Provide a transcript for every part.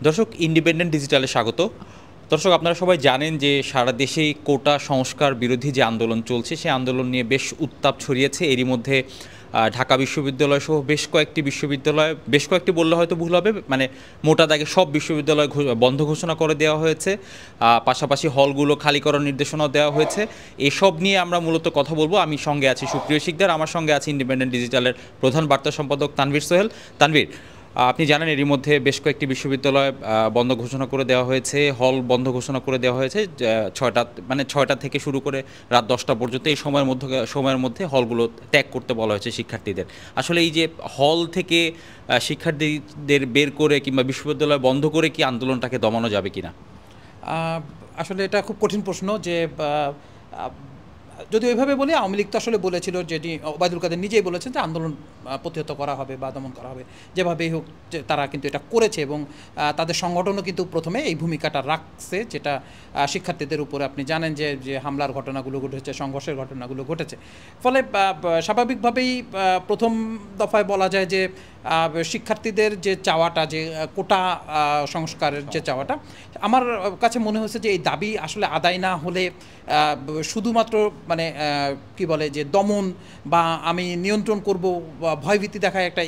দর্শক, ইন্ডিপেন্ডেন্ট ডিজিটালে স্বাগত। দর্শক, আপনারা সবাই জানেন যে সারা দেশেই কোটা সংস্কার বিরোধী যে আন্দোলন চলছে, সেই আন্দোলন নিয়ে বেশ উত্তাপ ছড়িয়েছে। এরই মধ্যে ঢাকা বিশ্ববিদ্যালয় সহ বেশ কয়েকটি বিশ্ববিদ্যালয়, বেশ কয়েকটি বললে হয়তো ভুল হবে, মানে মোটা দাগে সব বিশ্ববিদ্যালয় বন্ধ ঘোষণা করে দেওয়া হয়েছে। পাশাপাশি হলগুলো খালি করার নির্দেশনাও দেওয়া হয়েছে। এসব নিয়ে আমরা মূলত কথা বলবো। আমি সঙ্গে আছি সুপ্রিয় শিকদার, আমার সঙ্গে আছে ইন্ডিপেন্ডেন্ট ডিজিটালের প্রধান বার্তা সম্পাদক তানভীর সোহেল। তানভীর, আপনি জানেন এরই মধ্যে বেশ কয়েকটি বিশ্ববিদ্যালয় বন্ধ ঘোষণা করে দেওয়া হয়েছে, হল বন্ধ ঘোষণা করে দেওয়া হয়েছে। 6টা থেকে শুরু করে রাত 10টা পর্যন্ত এই সময়ের মধ্যে হলগুলো ত্যাগ করতে বলা হয়েছে শিক্ষার্থীদের। আসলে এই যে হল থেকে শিক্ষার্থীদের বের করে কিংবা বিশ্ববিদ্যালয় বন্ধ করে কি আন্দোলনটাকে দমানো যাবে কিনা? আসলে এটা খুব কঠিন প্রশ্ন যে যদি ওইভাবে বলি, আওয়ামী লীগ তো আসলে বলেছিল, যেটি ওবায়দুল কাদের নিজেই বলেছেন, যে আন্দোলন প্রতিহত করা হবে বা দমন করা হবে যেভাবেই হোক। তারা কিন্তু এটা করেছে এবং তাদের সংগঠনও কিন্তু প্রথমে এই ভূমিকাটা রাখছে, যেটা শিক্ষার্থীদের উপরে আপনি জানেন যে হামলার ঘটনাগুলো ঘটেছে, সংঘর্ষের ঘটনাগুলো ঘটেছে। ফলে স্বাভাবিকভাবেই প্রথম দফায় বলা যায় যে শিক্ষার্থীদের যে চাওয়াটা, যে কোটা সংস্কারের যে চাওয়াটা, আমার কাছে মনে হয়েছে যে এই দাবি আসলে আদায় না হলে শুধুমাত্র মানে কি বলে যে দমন বা আমি নিয়ন্ত্রণ করব বা ভয়ভীতি দেখায় একটা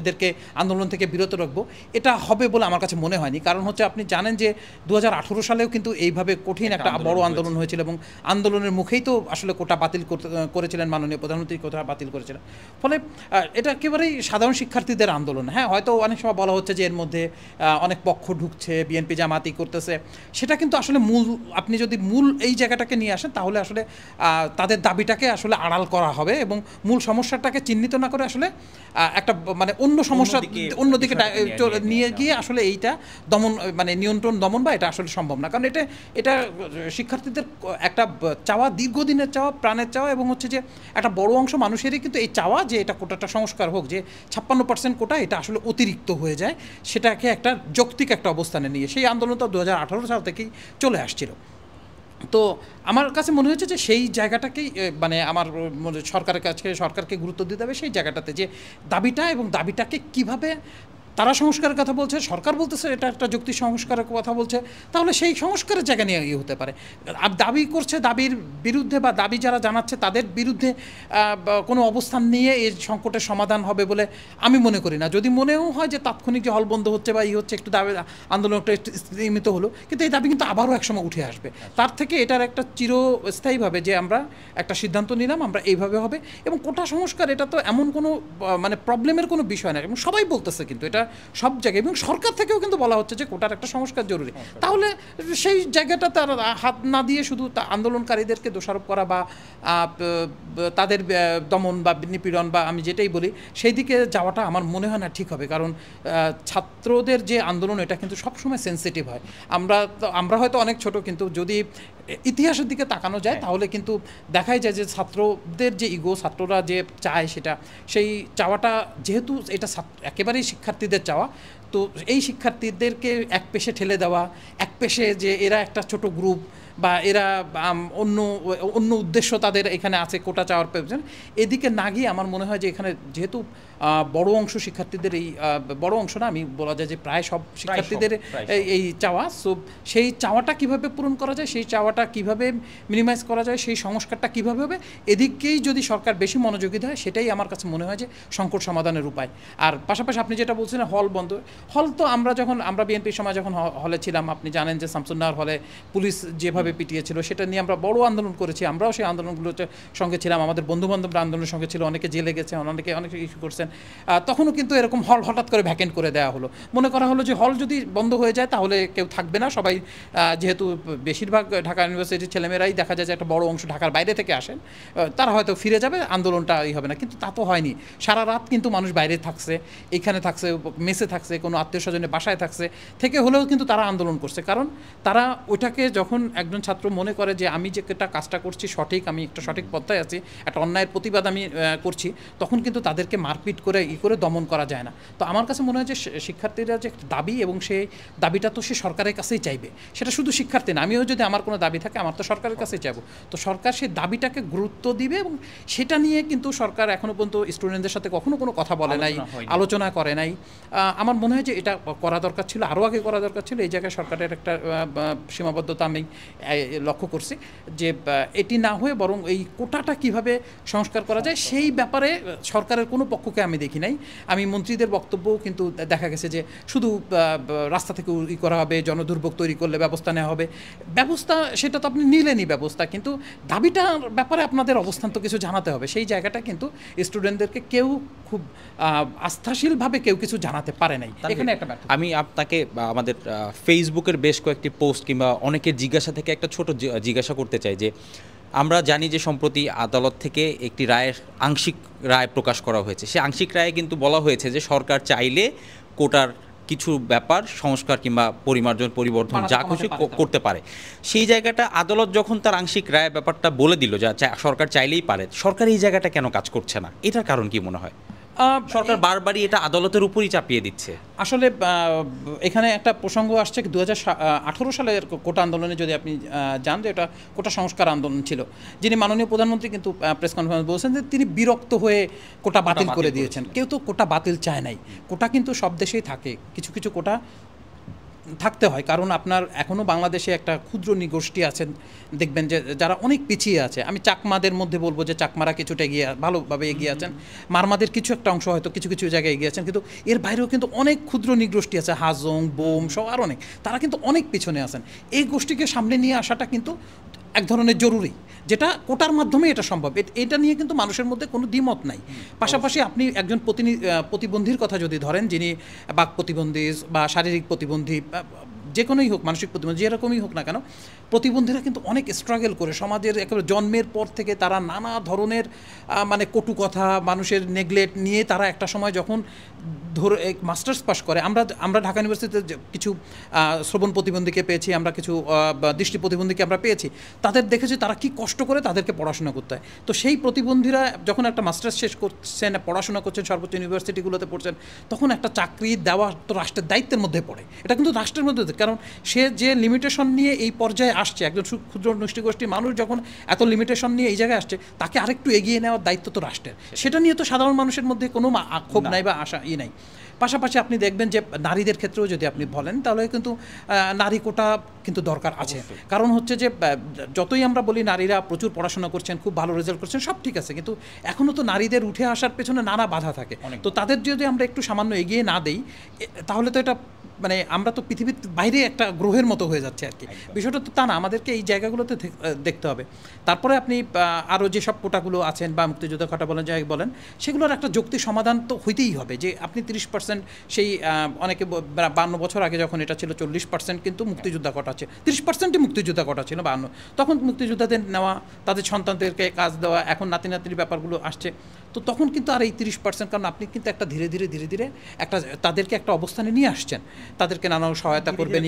এদেরকে আন্দোলন থেকে বিরত রাখবো, এটা হবে বলে আমার কাছে মনে হয়নি। কারণ হচ্ছে আপনি জানেন যে 2018 সালেও কিন্তু এইভাবে কঠিন একটা বড় আন্দোলন হয়েছিল এবং আন্দোলনের মুখেই তো আসলে কোটা বাতিল করেছিলেন মাননীয় প্রধানমন্ত্রী, কোটা বাতিল করেছিলেন। ফলে এটা একেবারেই সাধারণ শিক্ষার্থীদের আন্দোলন। হ্যাঁ, হয়তো অনেক সময় বলা হচ্ছে যে এর মধ্যে অনেক পক্ষ ঢুকছে, বিএনপি জামাতি করতেছে, সেটা কিন্তু আসলে আপনি যদি মূল এই জায়গাটাকে নিয়ে আসেন তাহলে আসলে তাদের দাবিটাকে আসলে আড়াল করা হবে এবং মূল সমস্যাটাকে চিহ্নিত না করে আসলে একটা মানে অন্য সমস্যা অন্যদিকে নিয়ে গিয়ে আসলে এইটা দমন মানে নিয়ন্ত্রণ দমন বা এটা আসলে সম্ভব না। কারণ এটা শিক্ষার্থীদের একটা চাওয়া, দীর্ঘদিনের চাওয়া, প্রাণের চাওয়া, এবং হচ্ছে যে একটা বড় অংশ মানুষেরই কিন্তু এই চাওয়া যে এটা কোটাটা সংস্কার হোক, যে 56% কোটা এটা আসলে অতিরিক্ত হয়ে যায়, সেটাকে একটা যৌক্তিক একটা অবস্থানে নিয়ে সেই আন্দোলন তো 2018 সাল থেকেই চলে আসছিল। তো আমার কাছে মনে হয়েছে যে সেই জায়গাটাকেই মানে আমার সরকারকে গুরুত্ব দিতে হবে সেই জায়গাটাতে, যে দাবিটা এবং দাবিটাকে কিভাবে তারা সংস্কারের কথা বলছে, সরকার বলতেছে এটা একটা যুক্তি সংস্কারের কথা বলছে, তাহলে সেই সংস্কারের জায়গা নিয়ে হতে পারে। আর দাবি করছে, দাবির বিরুদ্ধে বা দাবি যারা জানাচ্ছে তাদের বিরুদ্ধে কোনো অবস্থান নিয়ে এই সংকটের সমাধান হবে বলে আমি মনে করি না। যদি মনেও হয় যে তাৎক্ষণিক যে হল বন্ধ হচ্ছে বা হচ্ছে একটু দাবি আন্দোলনটা একটু স্তীমিত হলো, কিন্তু এই দাবি কিন্তু আবারও একসময় উঠে আসবে। তার থেকে এটার একটা চিরস্থায়ীভাবে যে আমরা একটা সিদ্ধান্ত নিলাম, আমরা এইভাবে হবে। এবং কোটা সংস্কার এটা তো এমন কোনো মানে প্রবলেমের কোনো বিষয় না, এবং সবাই বলতেছে কিন্তু এটা সব জায়গায়, এবং সরকার থেকেও কিন্তু বলা হচ্ছে যে কোটার একটা সংস্কার জরুরি। তাহলে সেই জায়গাটা তার হাত না দিয়ে শুধু আন্দোলনকারীদেরকে দোষারোপ করা বা তাদের দমন বা নিপীড়ন বা আমি যেটাই বলি সেই দিকে যাওয়াটা আমার মনে হয় না ঠিক হবে। কারণ ছাত্রদের যে আন্দোলন এটা কিন্তু সবসময় সেন্সিটিভ হয়। আমরা হয়তো অনেক ছোট, কিন্তু যদি ইতিহাসের দিকে তাকানো যায় তাহলে কিন্তু দেখাই যায় যে ছাত্রদের যে ইগো, ছাত্ররা যে চায় সেটা, সেই চাওয়াটা যেহেতু এটা একেবারেই শিক্ষার্থীদের চাওয়া, তো এই শিক্ষার্থীদেরকে এক পেশে ঠেলে দেওয়া, এক পেশে যে এরা একটা ছোট গ্রুপ বা এরা অন্য অন্য উদ্দেশ্য তাদের এখানে আছে কোটা চাওয়ার প্রয়োজন, এদিকে না গিয়ে আমার মনে হয় যে এখানে যেহেতু বড় অংশ শিক্ষার্থীদের এই বড় অংশ না, আমি বলা যায় যে প্রায় সব শিক্ষার্থীদের এই চাওয়া, সো সেই চাওয়াটা কিভাবে পূরণ করা যায়, সেই চাওয়াটা কিভাবে মিনিমাইজ করা যায়, সেই সংস্কারটা কীভাবে হবে, এদিকেই যদি সরকার বেশি মনোযোগী হয় সেটাই আমার কাছে মনে হয় যে সংকট সমাধানের উপায়। আর পাশাপাশি আপনি যেটা বলছিলেন হল বন্ধ, হল তো আমরা বিএনপির সময় যখন হলে ছিলাম, আপনি জানেন যে শামসুন্নাহর হলে পুলিশ যেভাবে পিটিয়েছিল, সেটা নিয়ে আমরা বড় আন্দোলন করেছি। আমরাও সেই আন্দোলনগুলোতে সঙ্গে ছিলাম, আমাদের বন্ধুবান্ধবরা আন্দোলনের সঙ্গে ছিল, অনেকে জেলে গেছে, অনেক ইস্যু করছেন। তখনও কিন্তু এরকম হল হঠাৎ করে ভ্যাকেন্ট করে দেওয়া হলো, মনে করা হলো যে হল যদি বন্ধ হয়ে যায় তাহলে কেউ থাকবে না, সবাই যেহেতু বেশিরভাগ ঢাকা ইউনিভার্সিটির ছেলেমেয়েরাই দেখা যায় যে একটা বড় অংশ ঢাকার বাইরে থেকে আসেন, তারা হয়তো ফিরে যাবে, আন্দোলনটা হবে না। কিন্তু তা তো হয়নি, সারা রাত কিন্তু মানুষ বাইরে থাকছে, এখানে থাকছে, মেসে থাকছে, কোনো আত্মীয় স্বজনের বাসায় থাকছে, থেকে হলেও কিন্তু তারা আন্দোলন করছে। কারণ তারা ওইটাকে যখন একদম একজন ছাত্র মনে করে যে আমি যে একটা কাজটা করছি সঠিক, আমি একটা সঠিক পথে আছি, একটা অন্যায়ের প্রতিবাদ আমি করছি, তখন কিন্তু তাদেরকে মারপিট করে করে দমন করা যায় না। তো আমার কাছে মনে হয় যে শিক্ষার্থীরা যে দাবি, এবং সেই দাবিটা তো সে সরকারের কাছেই চাইবে, সেটা শুধু শিক্ষার্থী না, আমিও যদি আমার কোনো দাবি থাকে আমার তো সরকারের কাছেই চাইবো। তো সরকার সেই দাবিটাকে গুরুত্ব দিবে, এবং সেটা নিয়ে কিন্তু সরকার এখনও পর্যন্ত স্টুডেন্টদের সাথে কখনো কোনো কথা বলে নাই, আলোচনা করে নাই। আমার মনে হয় যে এটা করা দরকার ছিল, আরও আগে করা দরকার ছিল। এই জায়গায় সরকারের একটা সীমাবদ্ধতা আমি লক্ষ্য করছি যে এটি না হয়ে বরং এই কোটাটা কিভাবে সংস্কার করা যায় সেই ব্যাপারে সরকারের কোনো পক্ষকে আমি দেখি নাই। আমি মন্ত্রীদের বক্তব্যও কিন্তু দেখা গেছে যে শুধু রাস্তা থেকে করা হবে, জনদুর্ভোগ তৈরি করলে ব্যবস্থা নেওয়া হবে। ব্যবস্থা সেটা তো আপনি নিলেনই ব্যবস্থা, কিন্তু দাবিটার ব্যাপারে আপনাদের অবস্থান তো কিছু জানাতে হবে। সেই জায়গাটা কিন্তু স্টুডেন্টদেরকে কেউ খুব আস্থাশীলভাবে কেউ কিছু জানাতে পারে নাই। এখানে একটা আমি আপনাকে আমাদের ফেসবুকের বেশ কয়েকটি পোস্ট কিংবা অনেকের জিজ্ঞাসা থেকে একটা ছোট জিজ্ঞাসা করতে চাই যে আমরা জানি যে সম্প্রতি আদালত থেকে একটি আংশিক রায় প্রকাশ করা হয়েছে। সে আংশিক রায়ে কিন্তু বলা হয়েছে যে সরকার চাইলে কোটার কিছু ব্যাপার সংস্কার কিংবা পরিবর্ধন যা কিছু করতে পারে। সেই জায়গাটা আদালত যখন তার আংশিক রায় ব্যাপারটা বলে দিল যা সরকার চাইলেই পারে, সরকার এই জায়গাটা কেন কাজ করছে না? এটার কারণ কি মনে হয়? সরকার বারবারই এটা আদালতের উপরই চাপিয়ে দিচ্ছে। আসলে এখানে একটা প্রসঙ্গ আসছে 2018 সালের কোটা আন্দোলনে যদি আপনি জান যে এটা কোটা সংস্কার আন্দোলন ছিল, যিনি মাননীয় প্রধানমন্ত্রী কিন্তু প্রেস কনফারেন্স বলছেন যে তিনি বিরক্ত হয়ে কোটা বাতিল করে দিয়েছেন। কেউ তো কোটা বাতিল চায় নাই। কোটা কিন্তু সব দেশেই থাকে, কিছু কিছু কোটা থাকতে হয়, কারণ আপনার এখনও বাংলাদেশে একটা ক্ষুদ্র নৃগোষ্ঠী আছেন দেখবেন যে যারা অনেক পিছিয়ে আছে। আমি চাকমাদের মধ্যে বলবো যে চাকমারা কিছুটা এগিয়ে, ভালোভাবে এগিয়ে আছেন। মারমাদের কিছু একটা অংশ হয়তো কিছু কিছু জায়গায় এগিয়ে আছেন, কিন্তু এর বাইরেও কিন্তু অনেক ক্ষুদ্র নৃগোষ্ঠী আছে, হাজং, বোম সব আর অনেক, তারা কিন্তু অনেক পিছনে আছেন। এই গোষ্ঠীকে সামনে নিয়ে আসাটা কিন্তু এক ধরনের জরুরি, যেটা কোটার মাধ্যমে এটা সম্ভব। এটা নিয়ে কিন্তু মানুষের মধ্যে কোনো দ্বিমত নাই। পাশাপাশি আপনি একজন প্রতিবন্ধীর কথা যদি ধরেন, যিনি বাক প্রতিবন্ধী বা শারীরিক প্রতিবন্ধী, যে কোনোই হোক, মানসিক প্রতিবন্ধী যেরকমই হোক না কেন, প্রতিবন্ধীরা কিন্তু অনেক স্ট্রাগল করে সমাজের একেবারে জন্মের পর থেকে তারা নানা ধরনের মানে কটু কথা, মানুষের নেগলেক্ট নিয়ে তারা একটা সময় যখন ধরে মাস্টার্স পাস করে, আমরা ঢাকা ইউনিভার্সিটিতে কিছু শ্রবণ প্রতিবন্ধীকে পেয়েছি, আমরা কিছু দৃষ্টি প্রতিবন্ধীকে আমরা পেয়েছি, তাদের দেখেছি তারা কি কষ্ট করে তাদেরকে পড়াশোনা করতে হয়। তো সেই প্রতিবন্ধীরা যখন একটা মাস্টার্স শেষ করছেন, পড়াশোনা করছেন, সর্বোচ্চ ইউনিভার্সিটিগুলোতে পড়ছেন, তখন একটা চাকরি দেওয়া তো রাষ্ট্রের দায়িত্বের মধ্যে পড়ে। এটা কিন্তু রাষ্ট্রের মধ্যে, কারণ সে যে লিমিটেশন নিয়ে এই পর্যায়ে আসছে, একজন ক্ষুদ্র নৃগোষ্ঠীর মানুষ যখন এত লিমিটেশন নিয়ে এই জায়গায় আসছে, তাকে আরেকটু এগিয়ে নেওয়ার দায়িত্ব তো রাষ্ট্রের। সেটা নিয়ে তো সাধারণ মানুষের মধ্যে কোনো আক্ষেপ নাই বা আশা নাই। পাশাপাশি আপনি দেখবেন যে নারীদের ক্ষেত্রেও যদি আপনি বলেন, তাহলে কিন্তু নারী কোটা কিন্তু দরকার আছে। কারণ হচ্ছে যে যতই আমরা বলি নারীরা প্রচুর পড়াশোনা করছেন, খুব ভালো রেজাল্ট করছেন, সব ঠিক আছে, কিন্তু এখনও তো নারীদের উঠে আসার পেছনে নানা বাধা থাকে। তো তাদের যদি আমরা একটু সামান্য এগিয়ে না দেই, তাহলে তো এটা মানে আমরা তো পৃথিবীর বাইরে একটা গ্রহের মতো হয়ে যাচ্ছে আর কি। বিষয়টা তো তা না, আমাদেরকে এই জায়গাগুলোতে দেখতে হবে। তারপরে আপনি আরও যেসব কোটাগুলো আছেন বা মুক্তিযোদ্ধা কোটা বলেন, যাই বলেন, সেগুলোর একটা যৌক্তিক সমাধান তো হইতেই হবে। যে আপনি 30% সেই অনেকে 52 বছর আগে যখন এটা ছিল 40% কিন্তু মুক্তিযোদ্ধা কোটা আছে, 30%ই মুক্তিযোদ্ধা কোটা ছিল 52, তখন মুক্তিযোদ্ধাদের নেওয়া, তাদের সন্তানদেরকে কাজ দেওয়া, এখন নাতি নাতির ব্যাপারগুলো আসছে, তো তখন কিন্তু আর এই 30%, কারণ আপনি কিন্তু একটা ধীরে ধীরে একটা তাদেরকে একটা অবস্থানে নিয়ে আসছেন, তাদেরকে নানা সহায়তা করবেন,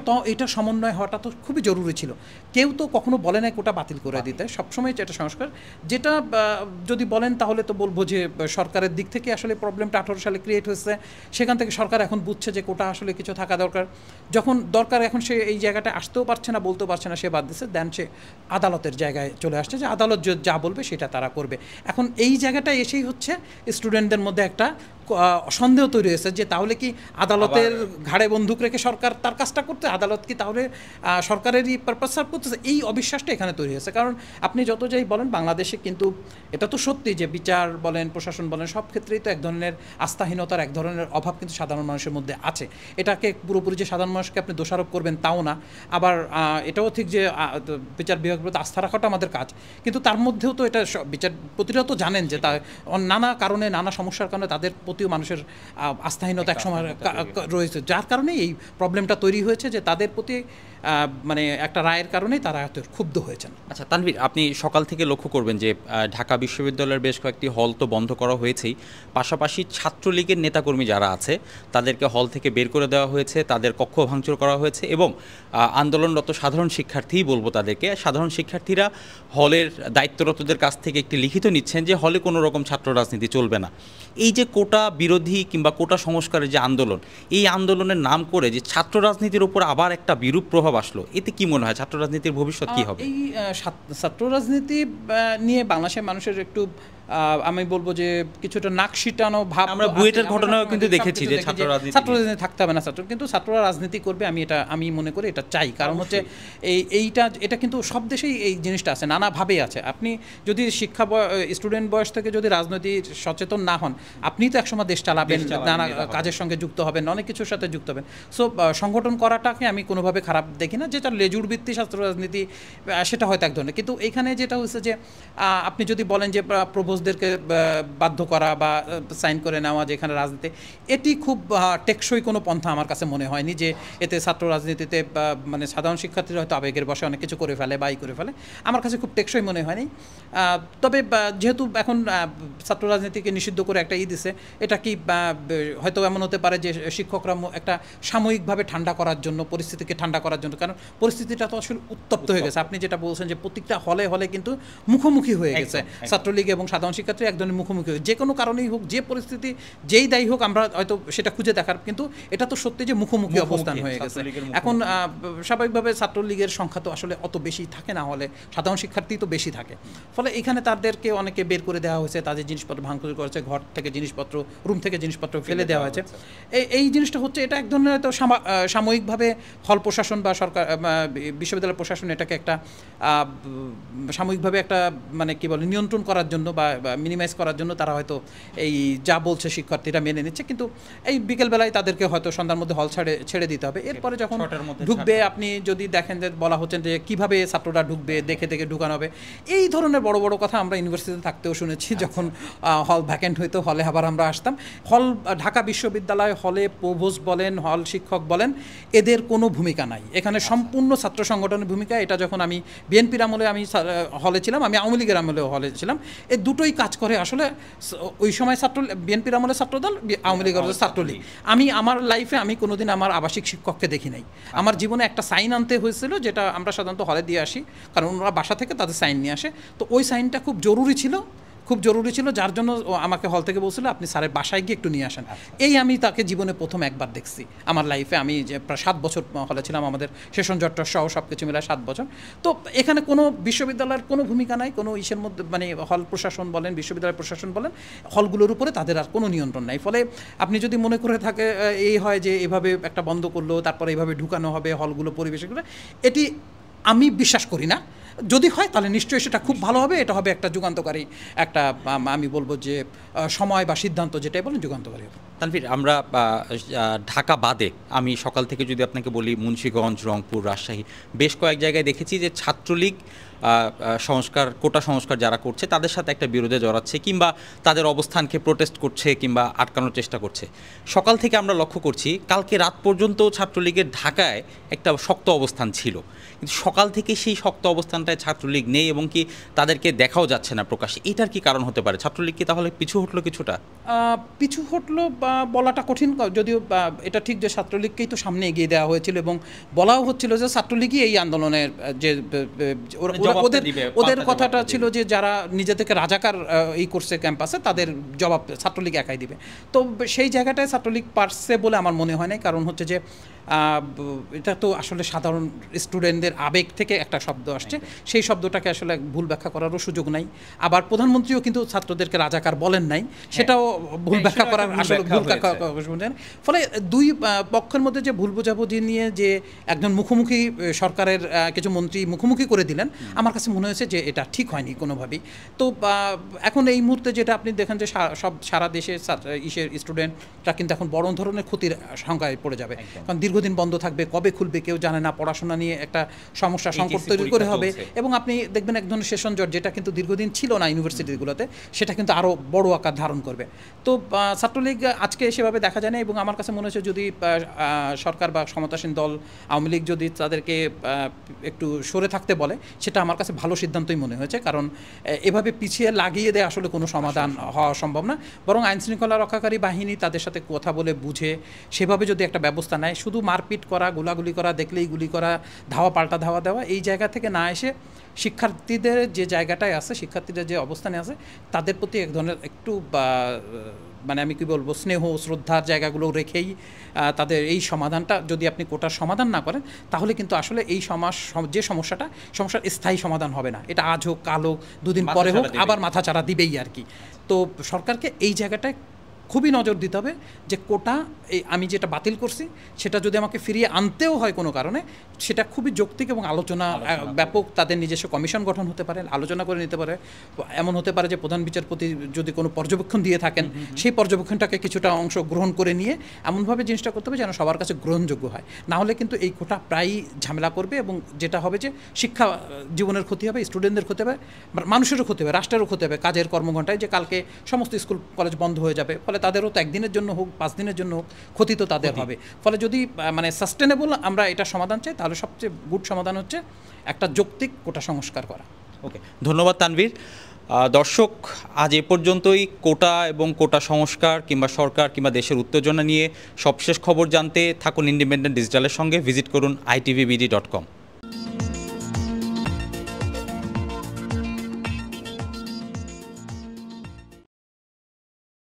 তো এটা সমন্বয় হওয়াটা তো খুবই জরুরি ছিল। কেউ তো কখনো বলে না কোটা বাতিল করে দিতে, সবসময় এটা সংস্কার। যেটা যদি বলেন তাহলে তো বলবো যে সরকারের দিক থেকে আসলে প্রবলেমটা 18 সালে ক্রিয়েট হয়েছে, সেখান থেকে সরকার এখন বুঝছে যে কোটা আসলে কিছু থাকা দরকার। যখন দরকার এখন সে এই জায়গাটা আসতেও পারছে না, বলতেও পারছে না, সে বাদ দিচ্ছে, দেন সে আদালতের জায়গায় চলে আসছে যে আদালত যা বলবে সেটা তারা করবে। এখন এই জায়গাটা এসেই হচ্ছে স্টুডেন্টদের মধ্যে একটা সন্দেহ তৈরি হয়েছে যে তাহলে কি আদালতের ঘাড়ে বন্দুক রেখে সরকার তার কাজটা করতে, আদালত কি তাহলে সরকারেরই পারপাস সার্ভ করতেছে, এই অবিশ্বাসটা এখানে তৈরি হয়েছে। কারণ আপনি যত যাই বলেন, বাংলাদেশে কিন্তু এটা তো সত্যি যে বিচার বলেন, প্রশাসন বলেন, সব ক্ষেত্রেই তো এক ধরনের আস্থাহীনতার, এক ধরনের অভাব কিন্তু সাধারণ মানুষের মধ্যে আছে। এটাকে পুরোপুরি যে সাধারণ মানুষকে আপনি দোষারোপ করবেন তাও না, আবার এটাও ঠিক যে বিচার বিভাগের প্রতি আস্থা রাখাটা আমাদের কাজ, কিন্তু তার মধ্যেও তো এটা বিচার প্রতিটা তো জানেন যে নানা কারণে, নানা সমস্যার কারণে তাদের প্রতিও মানুষের আস্থাহীনতা একসময় রয়েছে, যার কারণে এই প্রবলেমটা তৈরি হয়েছে যে তাদের প্রতি মানে একটা রায়ের কারণেই তারা এত ক্ষুব্ধ হয়েছেন। আচ্ছা তানভীর, আপনি সকাল থেকে লক্ষ্য করবেন যে ঢাকা বিশ্ববিদ্যালয়ের বেশ কয়েকটি হল তো বন্ধ করা হয়েছেই, পাশাপাশি ছাত্রলীগের নেতাকর্মী যারা আছে তাদেরকে হল থেকে বের করে দেওয়া হয়েছে, তাদের কক্ষ ভাঙচুর করা হয়েছে এবং আন্দোলনরত সাধারণ শিক্ষার্থীই বলবো তাদেরকে, সাধারণ শিক্ষার্থীরা হলের দায়িত্বরতদের কাছ থেকে একটি লিখিত নিচ্ছেন যে হলে কোনো রকম ছাত্র রাজনীতি চলবে না। এই যে কোটা বিরোধী কিংবা কোটা সংস্কারের যে আন্দোলন, এই আন্দোলনের নাম করে যে ছাত্র রাজনীতির উপর আবার একটা বিরূপ প্রভাব আসলো, এতে কি মনে হয় ছাত্র রাজনীতির ভবিষ্যৎ কি হবে? এই ছাত্র রাজনীতি নিয়ে বাংলাদেশের মানুষের একটু আমি বলবো যে কিছুটা নাক সিটানো ভাব, আমরা বুয়েটের ঘটনাও কিন্তু দেখেছি যে ছাত্র রাজনীতি থাকতে হবে না, কিন্তু ছাত্ররা রাজনীতি করবে, আমি মনে করি এটা চাই। কারণ হচ্ছে এটা কিন্তু সব দেশেই এই জিনিসটা আছে, নানাভাবেই আছে। আপনি যদি স্টুডেন্ট বয়স থেকে যদি রাজনীতি সচেতন না হন, আপনি তো একসময় দেশ চালাবেন, নানা কাজের সঙ্গে যুক্ত হবেন, অনেক কিছুর সাথে যুক্ত হবেন। সো সংগঠন করাটাকে আমি কোনোভাবে খারাপ দেখি না, যেটা লেজুর ভিত্তি ছাত্র রাজনীতি সেটা হয়তো এক ধরনের। কিন্তু এখানে যেটা হচ্ছে যে আপনি যদি বলেন যে প্রবোজদেরকে বাধ্য করা বা সাইন করে নেওয়া যে এখানে রাজনীতি, এটি খুব টেকসই কোনো পন্থা আমার কাছে মনে হয়নি যে এতে ছাত্র রাজনীতিতে মানে সাধারণ শিক্ষার্থীরা হয়তো আবেগের বসে অনেক কিছু করে ফেলে বা করে ফেলে, আমার কাছে খুব টেকসই মনে হয়নি। তবে যেহেতু এখন ছাত্র রাজনীতিকে নিষিদ্ধ করে একটা দিছে, এটা কি হয়তো এমন হতে পারে যে শিক্ষকরা একটা সাময়িকভাবে ঠান্ডা করার জন্য, পরিস্থিতিকে ঠান্ডা করার জন্য, কারণ পরিস্থিতিটা তো আসলে উত্তপ্ত হয়ে গেছে। আপনি যেটা বলছেন যে প্রত্যেকটা হলে হলে কিন্তু মুখোমুখি হয়ে গেছে ছাত্রলীগ এবং সাধারণ শিক্ষার্থী এক ধরনের মুখোমুখি, যে কোনো কারণেই হোক, যে পরিস্থিতি যেই দায়ী হোক, আমরা হয়তো সেটা খুঁজে দেখার, কিন্তু এটা তো সত্যি যে মুখোমুখি অবস্থান হয়ে গেছে। এখন স্বাভাবিকভাবে ছাত্রলীগের সংখ্যা তো আসলে অত বেশি থাকে না, হলে সাধারণ শিক্ষার্থী তো বেশি থাকে, ফলে এখানে তাদেরকে অনেকে বের করে দেওয়া হয়েছে, তাদের জিনিসপত্র ভাঙচুর করেছে, ঘর থেকে জিনিসপত্র, রুম থেকে জিনিসপত্র ফেলে দেওয়া হয়েছে। এই জিনিসটা হচ্ছে এটা এক ধরনের তো সাময়িকভাবে হল প্রশাসন বা সরকার, বিশ্ববিদ্যালয় প্রশাসন এটাকে একটা সাময়িকভাবে একটা মানে কি বলে নিয়ন্ত্রণ করার জন্য বা মিনিমাইজ করার জন্য তারা হয়তো এই যা বলছে শিক্ষার্থীরা মেনে নিচ্ছে, কিন্তু এই বিকেলবেলায় তাদেরকে হয়তো সন্ধ্যার মধ্যে হল ছেড়ে দিতে হবে। এরপরে যখন ঢুকবে, আপনি যদি দেখেন যে বলা হচ্ছেন যে কীভাবে ছাত্ররা ঢুকবে, দেখে দেখে ঢুকানো হবে, এই ধরনের বড় বড় কথা আমরা ইউনিভার্সিটিতে থাকতেও শুনেছি। যখন হল ভ্যাকেন্ট হইতো, হলে আবার আমরা আসতাম। ঢাকা বিশ্ববিদ্যালয় হলে প্রভোস্ট বলেন, হল শিক্ষক বলেন, এদের কোনো ভূমিকা নাই এখানে, সম্পূর্ণ ছাত্র সংগঠনের ভূমিকা। এটা যখন আমি বিএনপির আমলে আমি হলে ছিলাম, আমি আওয়ামী লীগের আমলেও হলে ছিলাম, এই দুটোই কাজ করে আসলে। ওই সময় বিএনপির আমলে ছাত্রদল, আওয়ামী লীগের আমলে ছাত্রলীগ। আমি আমার লাইফে আমি কোনোদিন আমার আবাসিক শিক্ষককে দেখি নাই। আমার জীবনে একটা সাইন আনতে হয়েছিল, যেটা আমরা সাধারণত হলে দিয়ে আসি, কারণ ওরা বাসা থেকে তাদের সাইন নিয়ে আসে। তো ওই সাইনটা খুব জরুরি ছিল, যার জন্য আমাকে হল থেকে বলছিল আপনি স্যারের বাসায় গিয়ে একটু নিয়ে আসেন। এই আমি তাকে জীবনে প্রথম একবার দেখছি আমার লাইফে। আমি যে প্রায় 7 বছর হলে ছিলাম, আমাদের সেশন জট্টর সহ সব কিছু মিলে 7 বছর। তো এখানে কোনো বিশ্ববিদ্যালয়ের কোনো ভূমিকা নাই, কোনো ইসের মধ্যে মানে হল প্রশাসন বলেন, বিশ্ববিদ্যালয় প্রশাসন বলেন, হলগুলোর উপরে তাদের আর কোনো নিয়ন্ত্রণ নাই। ফলে আপনি যদি মনে করে থাকে এই হয় যে এভাবে একটা বন্ধ করলো, তারপরে এইভাবে ঢুকানো হবে হলগুলো পরিবেশন করে, এটি আমি বিশ্বাস করি না। যদি হয় তাহলে নিশ্চয়ই সেটা খুব ভালো হবে, এটা হবে একটা যুগান্তকারী একটা, আমি বলবো যে সময় বা সিদ্ধান্ত যেটাই বলেন যুগান্তকারী হবে। তানভীর, আমরা ঢাকা বাদে আমি সকাল থেকে যদি আপনাকে বলি মুন্সিগঞ্জ, রংপুর, রাজশাহী বেশ কয়েক জায়গায় দেখেছি যে ছাত্রলীগ কোটা সংস্কার যারা করছে তাদের সাথে একটা বিরোধে জড়াচ্ছে, কিংবা তাদের অবস্থানকে প্রোটেস্ট করছে কিংবা আটকানোর চেষ্টা করছে। সকাল থেকে আমরা লক্ষ্য করছি কালকে রাত পর্যন্ত ছাত্রলীগের ঢাকায় একটা শক্ত অবস্থান ছিল, কিন্তু সকাল থেকে সেই শক্ত অবস্থানটায় ছাত্রলীগ নেই এবং কি তাদেরকে দেখাও যাচ্ছে না প্রকাশ্যে। এটার কি কারণ হতে পারে? ছাত্রলীগ কি তাহলে পিছু হটলো কিছুটা? পিছু হটলো বা বলাটা কঠিন, যদিও এটা ঠিক যে ছাত্রলীগকেই তো সামনে এগিয়ে দেওয়া হয়েছিল এবং বলাও হচ্ছিল যে ছাত্রলীগই এই আন্দোলনের যে ওদের কথাটা ছিল যে যারা নিজে থেকে রাজাকার এই করছে ক্যাম্পাসে, তাদের জবাব ছাত্রলীগ একাই দিবে। তো সেই জায়গাটায় ছাত্রলীগ পারছে বলে আমার মনে হয় না, কারণ হচ্ছে যে এটা তো আসলে সাধারণ স্টুডেন্টদের আবেগ থেকে একটা শব্দ আসছে, সেই শব্দটাকে আসলে ভুল ব্যাখ্যা করারও সুযোগ নাই। আবার প্রধানমন্ত্রীও কিন্তু ছাত্রদেরকে রাজাকার বলেন নাই, সেটাও ভুল ব্যাখ্যা করার আসলে ভুল ব্যাখ্যা। ফলে দুই পক্ষের মধ্যে যে ভুল বোঝাবুঝি নিয়ে যে একজন মুখোমুখি সরকারের কিছু মন্ত্রী মুখোমুখি করে দিলেন, আমার কাছে মনে হয়েছে যে এটা ঠিক হয়নি কোনোভাবেই। তো এখন এই মুহূর্তে যেটা আপনি দেখেন যে সারা দেশে স্টুডেন্টরা কিন্তু এখন বড় ধরনের ক্ষতির সংখ্যায় পড়ে যাবে, কারণ দীর্ঘদিন বন্ধ থাকবে, কবে খুলবে কেউ জানে না, পড়াশোনা নিয়ে একটা সমস্যা সংকট তৈরি করে হবে, এবং আপনি দেখবেন এক ধরনের সেশন জট যেটা কিন্তু দীর্ঘদিন ছিল না ইউনিভার্সিটিগুলোতে, সেটা কিন্তু আরও বড় আকার ধারণ করবে। তো ছাত্রলীগ আজকে সেভাবে দেখা যায় না, এবং আমার কাছে মনে হচ্ছে যদি সরকার বা ক্ষমতাসীন দল আওয়ামী লীগ যদি তাদেরকে একটু সরে থাকতে বলে, সেটা আমার কাছে ভালো সিদ্ধান্তই মনে হয়েছে, কারণ এভাবে পিছিয়ে লাগিয়ে দেয় আসলে কোনো সমাধান হওয়া সম্ভব না। বরং আইনশৃঙ্খলা রক্ষাকারী বাহিনী তাদের সাথে কথা বলে বুঝে সেভাবে যদি একটা ব্যবস্থা নেয়, শুধু মারপিট করা, গোলাগুলি করা, দেখলেই গুলি করা, ধাওয়া পাল্টা ধাওয়া দেওয়া, এই জায়গা থেকে না এসে শিক্ষার্থীদের যে জায়গাটায় আছে, শিক্ষার্থীদের যে অবস্থানে আছে, তাদের প্রতি এক ধরনের একটু মানে আমি কি বলবো, স্নেহ শ্রদ্ধার জায়গাগুলো রেখেই তাদের এই সমাধানটা যদি আপনি কোটার সমাধান না করেন, তাহলে কিন্তু আসলে এই যে সমস্যার স্থায়ী সমাধান হবে না। এটা আজ হোক, কাল হোক, দুদিন পরে হোক, আবার মাথাচাড়া দিবেই আর কি। তো সরকারকে এই জায়গাটায় খুবই নজর দিতে হবে যে কোটা আমি যেটা বাতিল করছি সেটা যদি আমাকে ফিরিয়ে আনতেও হয় কোনো কারণে, সেটা খুবই যৌক্তিক এবং আলোচনা ব্যাপক, তাদের নিজস্ব কমিশন গঠন হতে পারে, আলোচনা করে নিতে পারে। এমন হতে পারে যে প্রধান বিচারপতি যদি কোনো পর্যবেক্ষণ দিয়ে থাকেন, সেই পর্যবেক্ষণটাকে কিছুটা অংশ গ্রহণ করে নিয়ে এমনভাবে জিনিসটা করতে হবে যেন সবার কাছে গ্রহণযোগ্য হয়। না হলে কিন্তু এই কোটা প্রায়ই ঝামেলা করবে, এবং যেটা হবে যে শিক্ষা জীবনের ক্ষতি হবে, স্টুডেন্টদের ক্ষতি হবে, মানুষেরও ক্ষতি হবে, রাষ্ট্রেরও ক্ষতি হবে। কাজের কর্মঘণ্টায় যে কালকে সমস্ত স্কুল কলেজ বন্ধ হয়ে যাবে, ফলে তাদেরও তো একদিনের জন্য হোক, 5 দিনের জন্য হোক, ক্ষতি তো তাদের হবে। ফলে যদি মানে সাস্টেনেবল আমরা এটা সমাধান চাই, তাহলে সবচেয়ে গুড সমাধান হচ্ছে একটা যৌক্তিক কোটা সংস্কার করা। ওকে, ধন্যবাদ তানভীর। দর্শক, আজ এ পর্যন্তই। কোটা এবং কোটা সংস্কার কিংবা সরকার কিংবা দেশের উত্তেজনা নিয়ে সবশেষ খবর জানতে থাকুন ইন্ডিপেন্ডেন্ট ডিজিটালের সঙ্গে। ভিজিট করুন itvbd.com।